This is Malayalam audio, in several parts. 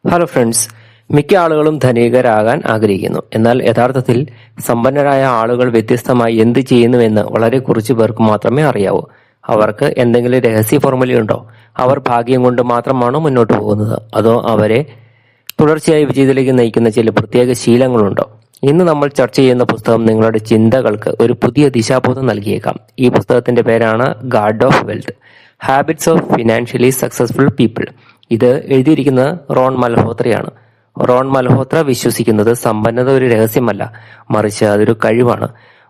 ഹലോ ഫ്രണ്ട്സ്, മിക്ക ആളുകളും ധനികരാകാൻ ആഗ്രഹിക്കുന്നു. എന്നാൽ യഥാർത്ഥത്തിൽ സമ്പന്നരായ ആളുകൾ വ്യത്യസ്തമായി എന്ത് ചെയ്യുന്നുവെന്ന് വളരെ കുറച്ചു പേർക്ക് മാത്രമേ അറിയാവൂ. അവർക്ക് എന്തെങ്കിലും രഹസ്യ ഫോർമുലയുണ്ടോ? അവർ ഭാഗ്യം കൊണ്ട് മാത്രമാണോ മുന്നോട്ട് പോകുന്നത്, അതോ അവരെ തുടർച്ചയായി വിജയത്തിലേക്ക് നയിക്കുന്ന ചില പ്രത്യേക ശീലങ്ങളുണ്ടോ? ഇന്ന് നമ്മൾ ചർച്ച ചെയ്യുന്ന പുസ്തകം നിങ്ങളുടെ ചിന്തകൾക്ക് ഒരു പുതിയ ദിശാബോധം നൽകിയേക്കാം. ഈ പുസ്തകത്തിന്റെ പേരാണ് guard of wealth, habits of financially successful people. ഇത് എഴുതിയിരിക്കുന്നത് റോൺ മൽഹോത്രയാണ്. റോൺ മൽഹോത്ര വിശ്വസിക്കുന്നത് സമ്പന്നത ഒരു രഹസ്യമല്ല, മറിച്ച് അതൊരു കഴിവാണ്.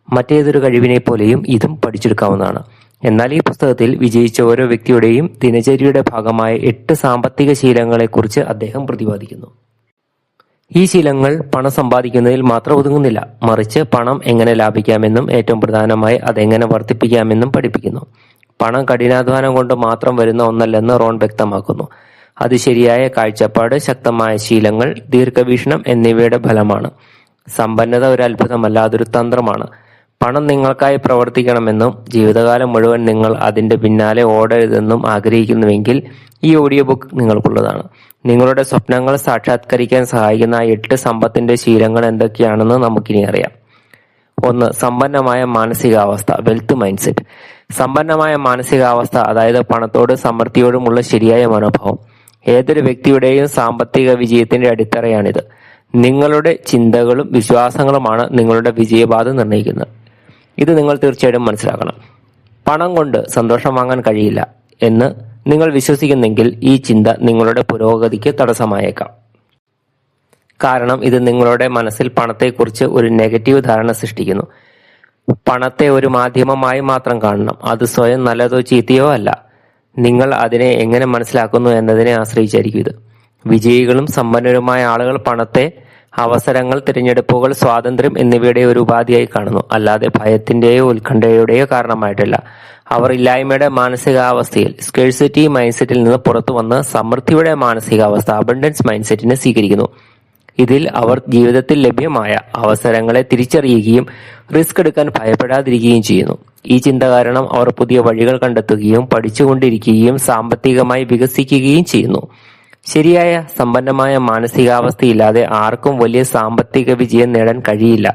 മറ്റേതൊരു കഴിവിനെ പോലെയും ഇതും പഠിച്ചെടുക്കാവുന്നതാണ്. എന്നാൽ ഈ പുസ്തകത്തിൽ വിജയിച്ച ഓരോ വ്യക്തിയുടെയും ദിനചര്യയുടെ ഭാഗമായ 8 സാമ്പത്തിക ശീലങ്ങളെക്കുറിച്ച് അദ്ദേഹം പ്രതിപാദിക്കുന്നു. ഈ ശീലങ്ങൾ പണം സമ്പാദിക്കുന്നതിൽ മാത്രം ഒതുങ്ങുന്നില്ല, മറിച്ച് പണം എങ്ങനെ ലാഭിക്കാമെന്നും ഏറ്റവും പ്രധാനമായി അതെങ്ങനെ വർദ്ധിപ്പിക്കാമെന്നും പഠിപ്പിക്കുന്നു. പണം കഠിനാധ്വാനം കൊണ്ട് മാത്രം വരുന്ന ഒന്നല്ലെന്ന് റോൺ വ്യക്തമാക്കുന്നു. അത് ശരിയായ കാഴ്ചപ്പാട്, ശക്തമായ ശീലങ്ങൾ, ദീർഘവീക്ഷണം എന്നിവയുടെ ഫലമാണ്. സമ്പന്നത ഒരു അത്ഭുതമല്ല, അതൊരു തന്ത്രമാണ്. പണം നിങ്ങൾക്കായി പ്രവർത്തിക്കണമെന്നും ജീവിതകാലം മുഴുവൻ നിങ്ങൾ അതിന്റെ പിന്നാലെ ഓടരുതെന്നും ആഗ്രഹിക്കുന്നുവെങ്കിൽ ഈ ഓഡിയോ ബുക്ക് നിങ്ങൾക്കുള്ളതാണ്. നിങ്ങളുടെ സ്വപ്നങ്ങൾ സാക്ഷാത്കരിക്കാൻ സഹായിക്കുന്ന 8 സമ്പത്തിന്റെ ശീലങ്ങൾ എന്തൊക്കെയാണെന്ന് നമുക്കിനി അറിയാം. 1. സമ്പന്നമായ മാനസികാവസ്ഥ, വെൽത്ത് മൈൻഡ് സെറ്റ്. സമ്പന്നമായ മാനസികാവസ്ഥ, അതായത് പണത്തോട് സമൃദ്ധിയോടുമുള്ള ശരിയായ മനോഭാവം, ഏതൊരു വ്യക്തിയുടെയും സാമ്പത്തിക വിജയത്തിന്റെ അടിത്തറയാണിത്. നിങ്ങളുടെ ചിന്തകളും വിശ്വാസങ്ങളുമാണ് നിങ്ങളുടെ വിജയപാത നിർണ്ണയിക്കുന്നത്. ഇത് നിങ്ങൾ തീർച്ചയായിട്ടും മനസ്സിലാക്കണം. പണം കൊണ്ട് സന്തോഷം വാങ്ങാൻ കഴിയില്ല എന്ന് നിങ്ങൾ വിശ്വസിക്കുന്നെങ്കിൽ ഈ ചിന്ത നിങ്ങളുടെ പുരോഗതിക്ക് തടസ്സമായേക്കാം. കാരണം ഇത് നിങ്ങളുടെ മനസ്സിൽ പണത്തെക്കുറിച്ച് ഒരു നെഗറ്റീവ് ധാരണ സൃഷ്ടിക്കുന്നു. പണത്തെ ഒരു മാധ്യമമായി മാത്രം കാണണം. അത് സ്വയം നല്ലതോ ചീത്തയോ അല്ല. നിങ്ങൾ അതിനെ എങ്ങനെ മനസ്സിലാക്കുന്നു എന്നതിനെ ആശ്രയിച്ചായിരിക്കും ഇത്. വിജയികളും സമ്പന്നരുമായ ആളുകൾ പണത്തെ അവസരങ്ങൾ, തിരഞ്ഞെടുപ്പുകൾ, സ്വാതന്ത്ര്യം എന്നിവയുടെ ഒരു ഉപാധിയായി കാണുന്നു, അല്ലാതെ ഭയത്തിന്റെയോ ഉത്കണ്ഠയുടെയോ കാരണമായിട്ടല്ല. അവർ ഇല്ലായ്മയുടെ മാനസികാവസ്ഥയിൽ, സ്കേഴ്സിറ്റി മൈൻഡ് സെറ്റിൽ നിന്ന് പുറത്തു വന്ന് സമൃദ്ധിയുടെ മാനസികാവസ്ഥ, അബണ്ടൻസ് മൈൻഡ് സെറ്റിനെ സ്വീകരിക്കുന്നു. ഇതിൽ അവർ ജീവിതത്തിൽ ലഭ്യമായ അവസരങ്ങളെ തിരിച്ചറിയുകയും റിസ്ക് എടുക്കാൻ ഭയപ്പെടാതിരിക്കുകയും ചെയ്യുന്നു. ഈ ചിന്ത കാരണം അവർ പുതിയ വഴികൾ കണ്ടെത്തുകയും പഠിച്ചുകൊണ്ടിരിക്കുകയും സാമ്പത്തികമായി വികസിക്കുകയും ചെയ്യുന്നു. ശരിയായ സമ്പന്നമായ മാനസികാവസ്ഥയില്ലാതെ ആർക്കും വലിയ സാമ്പത്തിക വിജയം നേടാൻ കഴിയില്ല.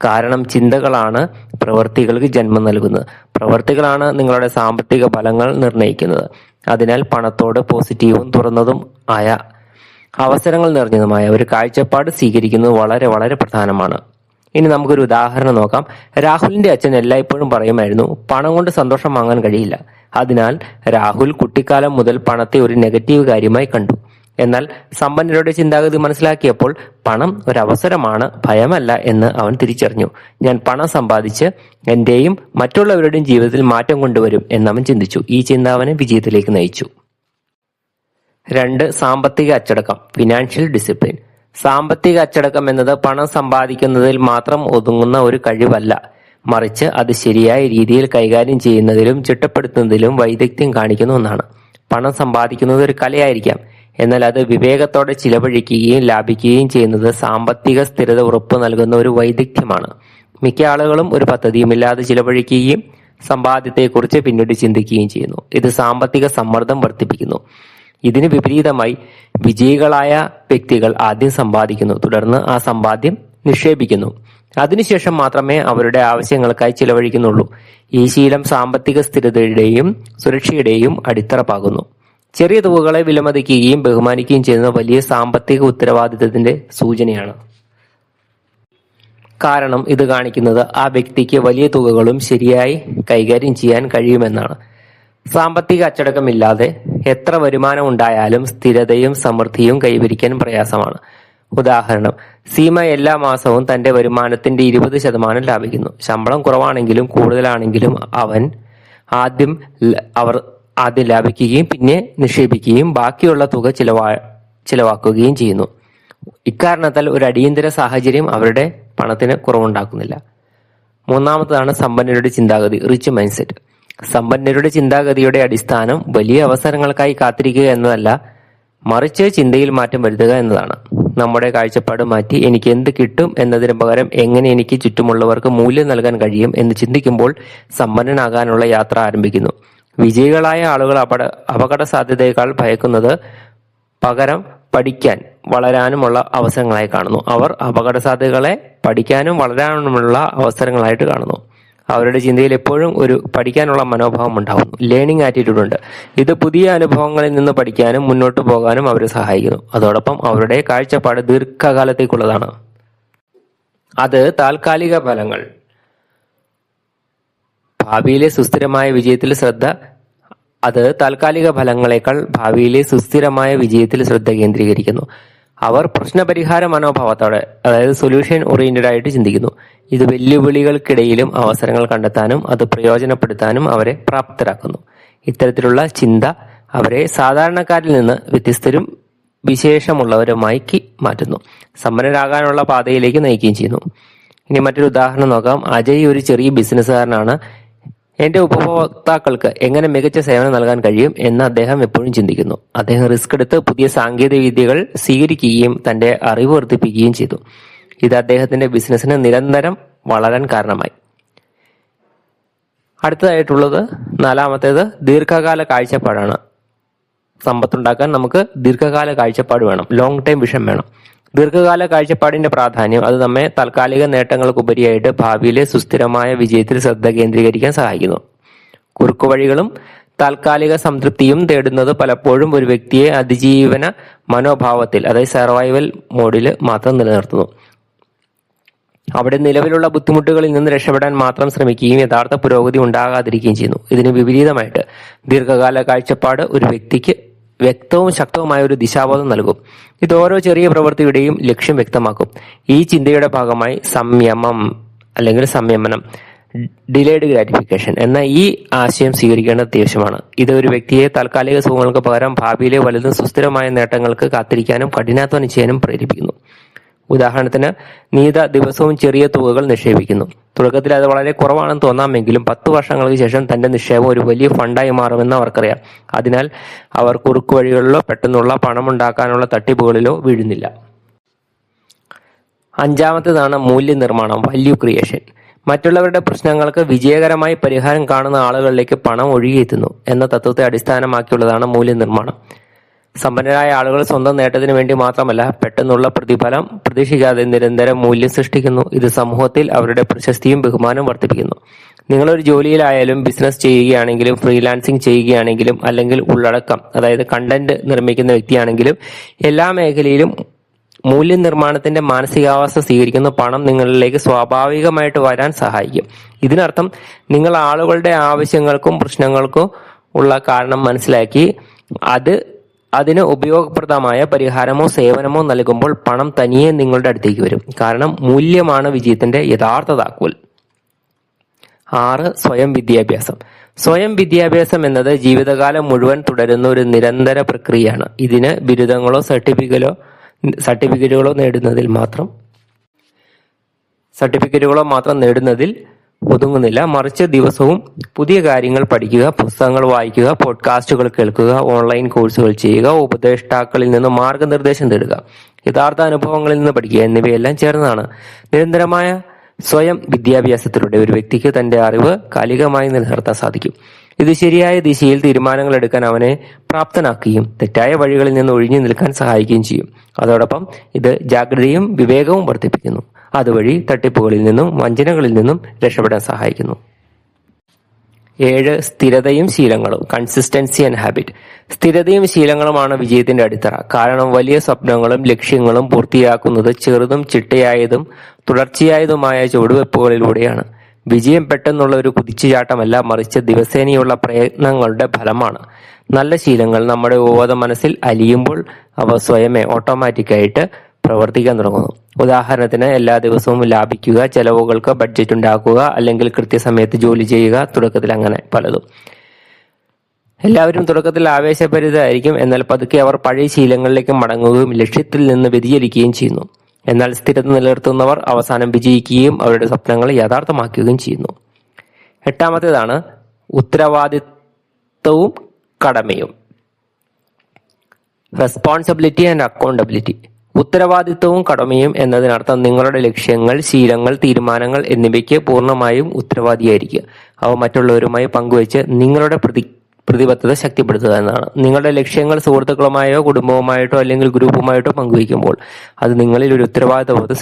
കാരണം ചിന്തകളാണ് പ്രവൃത്തികൾക്ക് ജന്മം നൽകുന്നത്. പ്രവൃത്തികളാണ് നിങ്ങളുടെ സാമ്പത്തിക ഫലങ്ങൾ നിർണ്ണയിക്കുന്നത്. അതിനാൽ പണത്തോട് പോസിറ്റീവും തുറന്നതും ആയ, അവസരങ്ങൾ നിറഞ്ഞതുമായ ഒരു കാഴ്ചപ്പാട് സ്വീകരിക്കുന്നത് വളരെ വളരെ പ്രധാനമാണ്. ഇനി നമുക്കൊരു ഉദാഹരണം നോക്കാം. രാഹുലിന്റെ അച്ഛൻ എല്ലായ്പ്പോഴും പറയുമായിരുന്നു, പണം കൊണ്ട് സന്തോഷം വാങ്ങാൻ കഴിയില്ല. അതിനാൽ രാഹുൽ കുട്ടിക്കാലം മുതൽ പണത്തെ ഒരു നെഗറ്റീവ് കാര്യമായി കണ്ടു. എന്നാൽ സമ്പന്നരുടെ ചിന്താഗതി മനസ്സിലാക്കിയപ്പോൾ പണം ഒരവസരമാണ്, ഭയമല്ല എന്ന് അവൻ തിരിച്ചറിഞ്ഞു. ഞാൻ പണം സമ്പാദിച്ച് എന്റെയും മറ്റുള്ളവരുടെയും ജീവിതത്തിൽ മാറ്റം കൊണ്ടുവരും എന്നവൻ ചിന്തിച്ചു. ഈ ചിന്ത അവനെ വിജയത്തിലേക്ക് നയിച്ചു. 2. സാമ്പത്തിക അച്ചടക്കം, ഫിനാൻഷ്യൽ ഡിസിപ്ലിൻ. സാമ്പത്തിക അച്ചടക്കം എന്നത് പണം സമ്പാദിക്കുന്നതിൽ മാത്രം ഒതുങ്ങുന്ന ഒരു കഴിവല്ല, മറിച്ച് അത് ശരിയായ രീതിയിൽ കൈകാര്യം ചെയ്യുന്നതിലും ചിട്ടപ്പെടുത്തുന്നതിലും വൈദഗ്ധ്യം കാണിക്കുന്ന ഒന്നാണ്. പണം സമ്പാദിക്കുന്നത് ഒരു കലയായിരിക്കാം, എന്നാൽ അത് വിവേകത്തോടെ ചിലവഴിക്കുകയും ലാഭിക്കുകയും ചെയ്യുന്നത് സാമ്പത്തിക സ്ഥിരത ഉറപ്പു നൽകുന്ന ഒരു വൈദഗ്ധ്യമാണ്. മിക്ക ആളുകളും ഒരു പദ്ധതിയുമില്ലാതെ ചിലവഴിക്കുകയും സമ്പാദ്യത്തെക്കുറിച്ച് പിന്നീട് ചിന്തിക്കുകയും ചെയ്യുന്നു. ഇത് സാമ്പത്തിക സമ്മർദ്ദം വർദ്ധിപ്പിക്കുന്നു. ഇതിന് വിപരീതമായി വിജയികളായ വ്യക്തികൾ ആദ്യം സമ്പാദിക്കുന്നു, തുടർന്ന് ആ സമ്പാദ്യം നിക്ഷേപിക്കുന്നു. അതിനുശേഷം മാത്രമേ അവരുടെ ആവശ്യങ്ങൾക്കായി ചിലവഴിക്കുന്നുള്ളൂ. ഈ ശീലം സാമ്പത്തിക സ്ഥിരതയുടെയും സുരക്ഷയുടെയും അടിത്തറ പാകുന്നു. ചെറിയ തുകകളെ വിലമതിക്കുകയും ബഹുമാനിക്കുകയും ചെയ്യുന്ന വലിയ സാമ്പത്തിക ഉത്തരവാദിത്തത്തിന്റെ സൂചനയാണ്. കാരണം ഇത് കാണിക്കുന്നത് ആ വ്യക്തിക്ക് വലിയ തുകകളും ശരിയായി കൈകാര്യം ചെയ്യാൻ കഴിയുമെന്നാണ്. സാമ്പത്തിക അച്ചടക്കമില്ലാതെ എത്ര വരുമാനം ഉണ്ടായാലും സ്ഥിരതയും സമൃദ്ധിയും കൈവരിക്കാൻ പ്രയാസമാണ്. ഉദാഹരണം, സീമ എല്ലാ മാസവും തന്റെ വരുമാനത്തിന്റെ 20% ലാഭിക്കുന്നു. ശമ്പളം കുറവാണെങ്കിലും കൂടുതലാണെങ്കിലും അവർ ആദ്യം ലാഭിക്കുകയും പിന്നെ നിക്ഷേപിക്കുകയും ബാക്കിയുള്ള തുക ചിലവാക്കുകയും ചെയ്യുന്നു. ഇക്കാരണത്താൽ ഒരു അടിയന്തര സാഹചര്യം അവരുടെ പണത്തിന് കുറവുണ്ടാക്കുന്നില്ല. 3. സമ്പന്നരുടെ ചിന്താഗതി, റിച്ച് മൈൻഡ് സെറ്റ്. സമ്പന്നരുടെ ചിന്താഗതിയുടെ അടിസ്ഥാനം വലിയ അവസരങ്ങൾക്കായി കാത്തിരിക്കുക എന്നതല്ല, മറിച്ച് ചിന്തയിൽ മാറ്റം വരുത്തുക എന്നതാണ്. നമ്മുടെ കാഴ്ചപ്പാട് മാറ്റി എനിക്ക് എന്ത് കിട്ടും എന്നതിന് പകരം എങ്ങനെ എനിക്ക് ചുറ്റുമുള്ളവർക്ക് മൂല്യം നൽകാൻ കഴിയും എന്ന് ചിന്തിക്കുമ്പോൾ സമ്പന്നനാകാനുള്ള യാത്ര ആരംഭിക്കുന്നു. വിജയികളായ ആളുകൾ അപകട സാധ്യതയേക്കാൾ ഭയക്കുന്നത് പകരം പഠിക്കാൻ വളരാനുമുള്ള അവസരങ്ങളായി കാണുന്നു. അവർ അപകട സാധ്യതകളെ പഠിക്കാനും വളരാനുമുള്ള അവസരങ്ങളായിട്ട് കാണുന്നു. അവരുടെ ചിന്തയിൽ എപ്പോഴും ഒരു പഠിക്കാനുള്ള മനോഭാവം ഉണ്ടാകുന്നു. ലേണിംഗ് ആറ്റിറ്റ്യൂഡ് ഉണ്ട്. ഇത് പുതിയ അനുഭവങ്ങളിൽ നിന്ന് പഠിക്കാനും മുന്നോട്ട് പോകാനും അവരെ സഹായിക്കുന്നു. അതോടൊപ്പം അവരുടെ കാഴ്ചപ്പാട് ദീർഘകാലത്തേക്കുള്ളതാണ്. അത് താൽക്കാലിക ഫലങ്ങൾ ഭാവിയിലെ സുസ്ഥിരമായ വിജയത്തിൽ ശ്രദ്ധ താൽക്കാലിക ഫലങ്ങളെക്കാൾ ഭാവിയിലെ സുസ്ഥിരമായ വിജയത്തിൽ ശ്രദ്ധ കേന്ദ്രീകരിക്കുന്നു. അവർ പ്രശ്നപരിഹാര മനോഭാവത്തോടെ, അതായത് സൊല്യൂഷൻ ഓറിയന്റഡ് ആയിട്ട് ചിന്തിക്കുന്നു. ഇത് വെല്ലുവിളികൾക്കിടയിലും അവസരങ്ങൾ കണ്ടെത്താനും അത് പ്രയോജനപ്പെടുത്താനും അവരെ പ്രാപ്തരാക്കുന്നു. ഇത്തരത്തിലുള്ള ചിന്ത അവരെ സാധാരണക്കാരിൽ നിന്ന് വ്യത്യസ്തരും വിശേഷമുള്ളവരുമായി മാറ്റുന്നു, സമ്പന്നരാകാനുള്ള പാതയിലേക്ക് നയിക്കുകയും ചെയ്യുന്നു. ഇനി മറ്റൊരു ഉദാഹരണം നോക്കാം. അജയ് ഒരു ചെറിയ ബിസിനസ്സുകാരനാണ്. എന്റെ ഉപഭോക്താക്കൾക്ക് എങ്ങനെ മികച്ച സേവനം നൽകാൻ കഴിയും എന്ന് അദ്ദേഹം എപ്പോഴും ചിന്തിക്കുന്നു. അദ്ദേഹം റിസ്ക് എടുത്ത് പുതിയ സാങ്കേതിക വിദ്യകൾ സ്വീകരിക്കുകയും തന്റെ അറിവ് വർദ്ധിപ്പിക്കുകയും ചെയ്തു. ഇത് അദ്ദേഹത്തിന്റെ ബിസിനസ്സിന് നിരന്തരം വളരാൻ കാരണമായി. അടുത്തതായിട്ടുള്ളത് നാലാമത്തേത് ദീർഘകാല കാഴ്ചപ്പാടാണ്. സമ്പത്തുണ്ടാക്കാൻ നമുക്ക് ദീർഘകാല കാഴ്ചപ്പാട് വേണം, ലോങ് ടൈം വിഷൻ വേണം. ദീർഘകാല കാഴ്ചപ്പാടിന്റെ പ്രാധാന്യം അത് നമ്മെ താൽക്കാലിക നേട്ടങ്ങൾക്കുപരിയായിട്ട് ഭാവിയിലെ സുസ്ഥിരമായ വിജയത്തിൽ ശ്രദ്ധ കേന്ദ്രീകരിക്കാൻ സഹായിക്കുന്നു. കുറുക്കുവഴികളും താൽക്കാലിക സംതൃപ്തിയും തേടുന്നത് പലപ്പോഴും ഒരു വ്യക്തിയെ അതിജീവന മനോഭാവത്തിൽ, അതായത് സർവൈവൽ മോഡിൽ മാത്രം നിലനിർത്തുന്നു. അവിടെ നിലവിലുള്ള ബുദ്ധിമുട്ടുകളിൽ നിന്ന് രക്ഷപ്പെടാൻ മാത്രം ശ്രമിക്കുകയും യഥാർത്ഥ പുരോഗതി ഉണ്ടാകാതിരിക്കുകയും ചെയ്യുന്നു. ഇതിന് വിപരീതമായിട്ട് ദീർഘകാല കാഴ്ചപ്പാട് ഒരു വ്യക്തിക്ക് വ്യക്തവും ശക്തവുമായ ഒരു ദിശാബോധം നൽകും. ഇത് ഓരോ ചെറിയ പ്രവൃത്തിയുടെയും ലക്ഷ്യം വ്യക്തമാക്കും. ഈ ചിന്തയുടെ ഭാഗമായി സംയമനം, ഡിലേഡ് ഗ്രാറ്റിഫിക്കേഷൻ എന്ന ഈ ആശയം സ്വീകരിക്കേണ്ടത് അത്യാവശ്യമാണ്. ഇത് ഒരു വ്യക്തിയെ താൽക്കാലിക സുഖങ്ങൾക്ക് പകരം ഭാവിയിലെ വലുതും സുസ്ഥിരമായ നേട്ടങ്ങൾക്ക് കാത്തിരിക്കാനും കഠിനാധ്വാനം ചെയ്യാനും പ്രേരിപ്പിക്കുന്നു. ഉദാഹരണത്തിന്, നീത ദിവസവും ചെറിയ തുകകൾ നിക്ഷേപിക്കുന്നു. തുടക്കത്തിൽ അത് വളരെ കുറവാണെന്ന് തോന്നാമെങ്കിലും 10 വർഷങ്ങൾക്ക് ശേഷം തന്റെ നിക്ഷേപം ഒരു വലിയ ഫണ്ടായി മാറുമെന്ന് അവർക്കറിയാം. അതിനാൽ അവർ കുറുക്കു വഴികളിലോ പെട്ടെന്നുള്ള പണമുണ്ടാക്കാനുള്ള തട്ടിപ്പുകളിലോ വീഴുന്നില്ല. അഞ്ചാമത്തേതാണ് മൂല്യനിർമ്മാണം, വാല്യൂ ക്രിയേഷൻ. മറ്റുള്ളവരുടെ പ്രശ്നങ്ങൾക്ക് വിജയകരമായി പരിഹാരം കാണുന്ന ആളുകളിലേക്ക് പണം ഒഴുകിയെത്തുന്നു എന്ന തത്വത്തെ അടിസ്ഥാനമാക്കിയുള്ളതാണ് മൂല്യനിർമ്മാണം. സമ്പന്നരായ ആളുകൾ സ്വന്തം നേട്ടത്തിന് വേണ്ടി മാത്രമല്ല, പെട്ടെന്നുള്ള പ്രതിഫലം പ്രതീക്ഷിക്കാതെ നിരന്തരം മൂല്യം സൃഷ്ടിക്കുന്നു. ഇത് സമൂഹത്തിൽ അവരുടെ പ്രശസ്തിയും ബഹുമാനവും വർദ്ധിപ്പിക്കുന്നു. നിങ്ങളൊരു ജോലിയിലായാലും ബിസിനസ് ചെയ്യുകയാണെങ്കിലും ഫ്രീലാൻസിങ് ചെയ്യുകയാണെങ്കിലും അല്ലെങ്കിൽ ഉള്ളടക്കം, അതായത് കണ്ടന്റ് നിർമ്മിക്കുന്ന വ്യക്തിയാണെങ്കിലും എല്ലാ മേഖലയിലും മൂല്യനിർമ്മാണത്തിന്റെ മാനസികാവസ്ഥ സ്വീകരിക്കുന്ന പണം നിങ്ങളിലേക്ക് സ്വാഭാവികമായിട്ട് വരാൻ സഹായിക്കും. ഇതിനർത്ഥം നിങ്ങൾ ആളുകളുടെ ആവശ്യങ്ങൾക്കും പ്രശ്നങ്ങൾക്കും ഉള്ള കാരണം മനസ്സിലാക്കി അതിന് ഉപയോഗപ്രദമായ പരിഹാരമോ സേവനമോ നൽകുമ്പോൾ പണം തനിയെ നിങ്ങളുടെ അടുത്തേക്ക് വരും. കാരണം മൂല്യമാണ് വിജയത്തിന്റെ യഥാർത്ഥ താക്കോൽ. 6. സ്വയം വിദ്യാഭ്യാസം. സ്വയം വിദ്യാഭ്യാസം എന്നത് ജീവിതകാലം മുഴുവൻ തുടരുന്ന ഒരു നിരന്തര പ്രക്രിയയാണ്. ഇതിന് ബിരുദങ്ങളോ സർട്ടിഫിക്കറ്റുകളോ മാത്രം നേടുന്നതിൽ ഒതുങ്ങുന്നില്ല. മറിച്ച് ദിവസവും പുതിയ കാര്യങ്ങൾ പഠിക്കുക, പുസ്തകങ്ങൾ വായിക്കുക, പോഡ്കാസ്റ്റുകൾ കേൾക്കുക, ഓൺലൈൻ കോഴ്സുകൾ ചെയ്യുക, ഉപദേഷ്ടാക്കളിൽ നിന്ന് മാർഗനിർദ്ദേശം തേടുക, യഥാർത്ഥ അനുഭവങ്ങളിൽ നിന്ന് പഠിക്കുക എന്നിവയെല്ലാം ചേർന്നതാണ്. നിരന്തരമായ സ്വയം വിദ്യാഭ്യാസത്തിലൂടെ ഒരു വ്യക്തിക്ക് തന്റെ അറിവ് കാലികമായി നിലനിർത്താൻ സാധിക്കും. ഇത് ശരിയായ ദിശയിൽ തീരുമാനങ്ങൾ എടുക്കാൻ അവനെ പ്രാപ്തനാക്കുകയും തെറ്റായ വഴികളിൽ നിന്ന് ഒഴിഞ്ഞു നിൽക്കാൻ സഹായിക്കുകയും ചെയ്യും. അതോടൊപ്പം ഇത് ജാഗ്രതയും വിവേകവും വർദ്ധിപ്പിക്കുന്നു. അതുവഴി തട്ടിപ്പുകളിൽ നിന്നും വഞ്ചനകളിൽ നിന്നും രക്ഷപ്പെടാൻ സഹായിക്കുന്നു. 7. സ്ഥിരതയും ശീലങ്ങളും, കൺസിസ്റ്റൻസി ആൻഡ് ഹാബിറ്റ്. സ്ഥിരതയും ശീലങ്ങളുമാണ് വിജയത്തിന്റെ അടിത്തറ. കാരണം വലിയ സ്വപ്നങ്ങളും ലക്ഷ്യങ്ങളും പൂർത്തിയാക്കുന്നത് ചെറുതും ചിട്ടയായതും തുടർച്ചയായതുമായ ചുവടുവെപ്പുകളിലൂടെയാണ്. വിജയം പെട്ടെന്നുള്ള ഒരു കുതിച്ചുചാട്ടമല്ല, മറിച്ച് ദിവസേനയുള്ള പ്രയത്നങ്ങളുടെ ഫലമാണ്. നല്ല ശീലങ്ങൾ നമ്മുടെ ബോധ മനസ്സിൽ അലിയുമ്പോൾ അവ സ്വയമേ ഓട്ടോമാറ്റിക്കായിട്ട് പ്രവർത്തിക്കാൻ തുടങ്ങുന്നു. ഉദാഹരണത്തിന്, എല്ലാ ദിവസവും ലാഭിക്കുക, ചെലവുകൾക്ക് ബഡ്ജറ്റ് ഉണ്ടാക്കുക, അല്ലെങ്കിൽ കൃത്യസമയത്ത് ജോലി ചെയ്യുക, തുടക്കത്തിൽ അങ്ങനെ പലതും. എല്ലാവരും തുടക്കത്തിൽ ആവേശഭരിതരായിരിക്കും, എന്നാൽ പതുക്കെ അവർ പഴയ ശീലങ്ങളിലേക്ക് മടങ്ങുകയും ലക്ഷ്യത്തിൽ നിന്ന് വ്യതിചലിക്കുകയും ചെയ്യുന്നു. എന്നാൽ സ്ഥിരത നിലനിർത്തുന്നവർ അവസാനം വിജയിക്കുകയും അവരുടെ സ്വപ്നങ്ങൾ യാഥാർത്ഥ്യമാക്കുകയും ചെയ്യുന്നു. 8. ഉത്തരവാദിത്വവും കടമയും, റെസ്പോൺസിബിലിറ്റി ആൻഡ് അക്കൗണ്ടബിലിറ്റി. ഉത്തരവാദിത്വവും കടമയും എന്നതിനർത്ഥം നിങ്ങളുടെ ലക്ഷ്യങ്ങൾ, ശീലങ്ങൾ, തീരുമാനങ്ങൾ എന്നിവയ്ക്ക് പൂർണ്ണമായും ഉത്തരവാദിയായിരിക്കുക. അവ മറ്റുള്ളവരുമായി പങ്കുവെച്ച് നിങ്ങളുടെ പ്രതിബദ്ധത ശക്തിപ്പെടുത്തുക എന്നതാണ്. നിങ്ങളുടെ ലക്ഷ്യങ്ങൾ സുഹൃത്തുക്കളുമായോ കുടുംബവുമായിട്ടോ അല്ലെങ്കിൽ ഗ്രൂപ്പുമായിട്ടോ പങ്കുവയ്ക്കുമ്പോൾ അത് നിങ്ങളിൽ ഒരു ഉത്തരവാദിത്തബോധം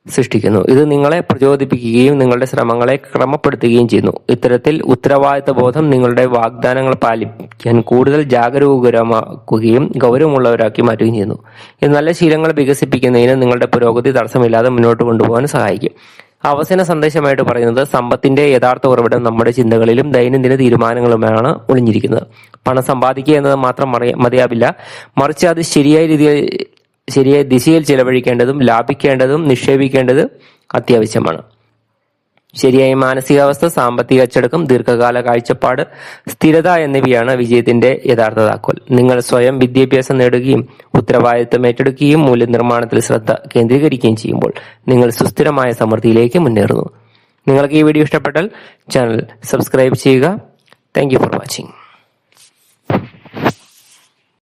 സൃഷ്ടിക്കുന്നു. ഇത് നിങ്ങളെ പ്രചോദിപ്പിക്കുകയും നിങ്ങളുടെ ശ്രമങ്ങളെ ക്രമപ്പെടുത്തുകയും ചെയ്യുന്നു. ഇത്തരത്തിൽ ഉത്തരവാദിത്തബോധം നിങ്ങളുടെ വാഗ്ദാനങ്ങൾ പാലിക്കാൻ കൂടുതൽ ജാഗരൂകരമാക്കുകയും ഗൗരവമുള്ളവരാക്കി മാറ്റുകയും ചെയ്യുന്നു. ഇത് നല്ല ശീലങ്ങൾ വികസിപ്പിക്കുന്നതിന് നിങ്ങളുടെ പുരോഗതി തടസ്സമില്ലാതെ മുന്നോട്ട് കൊണ്ടുപോകാൻ സഹായിക്കും. അവസാന സന്ദേശമായിട്ട് പറയുന്നത്, സമ്പത്തിന്റെ യഥാർത്ഥ ഉറവിടം നമ്മുടെ ചിന്തകളിലും ദൈനംദിന തീരുമാനങ്ങളുമാണ് ഒളിഞ്ഞിരിക്കുന്നത്. പണം സമ്പാദിക്കുക എന്നത് മാത്രം മതിയാവില്ല, മറിച്ച് അത് ശരിയായ ദിശയിൽ ചെലവഴിക്കേണ്ടതും ലാഭിക്കേണ്ടതും നിക്ഷേപിക്കേണ്ടത് അത്യാവശ്യമാണ്. ശരിയായ മാനസികാവസ്ഥ, സാമ്പത്തിക അച്ചടക്കം, ദീർഘകാല കാഴ്ചപ്പാട്, സ്ഥിരത എന്നിവയാണ് വിജയത്തിന്റെ യഥാർത്ഥ താക്കോൽ. നിങ്ങൾ സ്വയം വിദ്യാഭ്യാസം നേടുകയും ഉത്തരവാദിത്തം ഏറ്റെടുക്കുകയും മൂല്യനിർമ്മാണത്തിൽ ശ്രദ്ധ കേന്ദ്രീകരിക്കുകയും ചെയ്യുമ്പോൾ നിങ്ങൾ സുസ്ഥിരമായ സമൃദ്ധിയിലേക്ക് മുന്നേറുന്നു. നിങ്ങൾക്ക് ഈ വീഡിയോ ഇഷ്ടപ്പെട്ടാൽ ചാനൽ സബ്സ്ക്രൈബ് ചെയ്യുക. Thank you for watching.